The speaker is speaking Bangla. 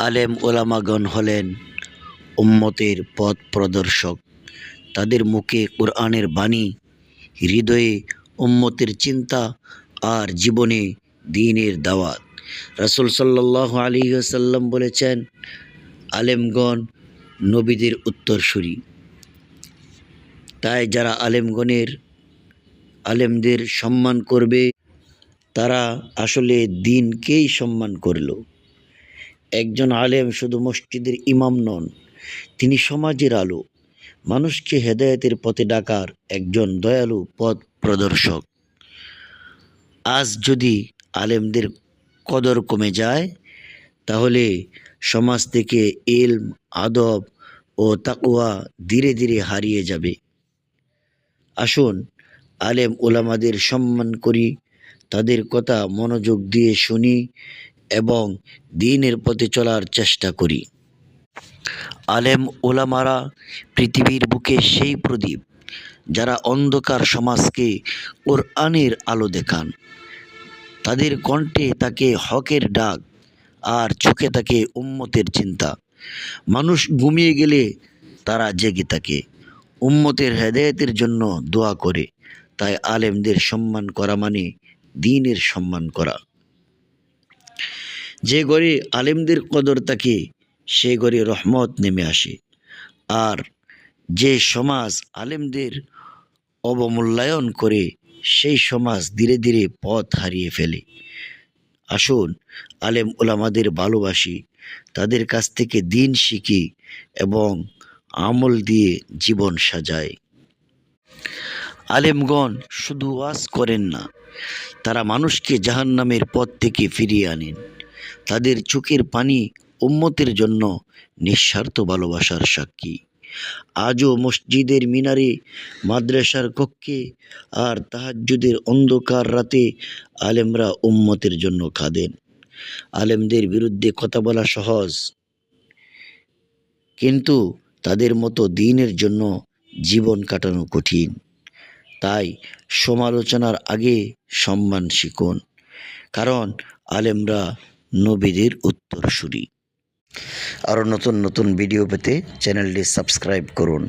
আলেম ওলামাগণ হলেন উম্মতের পথ প্রদর্শক। তাদের মুখে কোরআনের বাণী, হৃদয়ে উম্মতের চিন্তা আর জীবনে দ্বীনের দাওয়াত। রাসূল সাল্লাল্লাহু আলাইহি ওয়াসাল্লাম বলেছেন, আলেমগণ নবীদের উত্তরসূরি। তাই যারা আলেমদের সম্মান করবে তারা আসলে দ্বীনকেই সম্মান করল। একজন আলেম শুধু মসজিদের ইমাম নন, তিনি সমাজের আলো, মানুষকে হেদায়েতের পথে ডাকার একজন দয়ালু পথ প্রদর্শক। আজ যদি আলেমদের কদর কমে যায়, তাহলে সমাজ থেকে ইলম, আদব ও তাকওয়া ধীরে ধীরে হারিয়ে যাবে। আসুন আলেম ওলামাদের সম্মান করি, তাদের কথা মনোযোগ দিয়ে শুনি এবং দ্বীনের পথে চলার চেষ্টা করি। আলেম ওলামারা পৃথিবীর বুকে সেই প্রদীপ, যারা অন্ধকার সমাজকে কোরআনের আলো দেখান। তাদের কণ্ঠে থাকে হকের ডাক আর চোখে থাকে উম্মতের চিন্তা। মানুষ ঘুমিয়ে গেলে তারা জেগে থাকে, উম্মতের হেদায়েতের জন্য দোয়া করে। তাই আলেমদের সম্মান করা মানে দ্বীনের সম্মান করা। যে ঘরে আলেমদের কদর থাকে সে ঘরে রহমত নেমে আসে, আর যে সমাজ আলেমদের অবমূল্যায়ন করে সেই সমাজ ধীরে ধীরে পথ হারিয়ে ফেলে। আসুন আলেম ওলামাদের ভালোবাসি, তাদের কাছ থেকে দ্বীন শিখি এবং আমল দিয়ে জীবন সাজাই। আলেমগণ শুধু ওয়াজ করেন না, তারা মানুষকে জাহান্নামের পথ থেকে ফিরিয়ে আনেন। তাদের চোখের পানি উম্মতের জন্য নিঃস্বার্থ ভালোবাসার সাক্ষী। আজও মসজিদের মিনারে, মাদ্রাসার কক্ষে আর তাহাজ্জুদের অন্ধকার রাতে আলেমরা উম্মতের জন্য কাঁদেন। আলেমদের বিরুদ্ধে কথা বলা সহজ, কিন্তু তাদের মতো দ্বীনের জন্য জীবন কাটানো কঠিন। তাই সমালোচনার আগে সম্মান শিখুন, কারণ আলেমরা নবীদের উত্তরসূরি। আরও নতুন নতুন ভিডিও পেতে চ্যানেলটি সাবস্ক্রাইব করুন।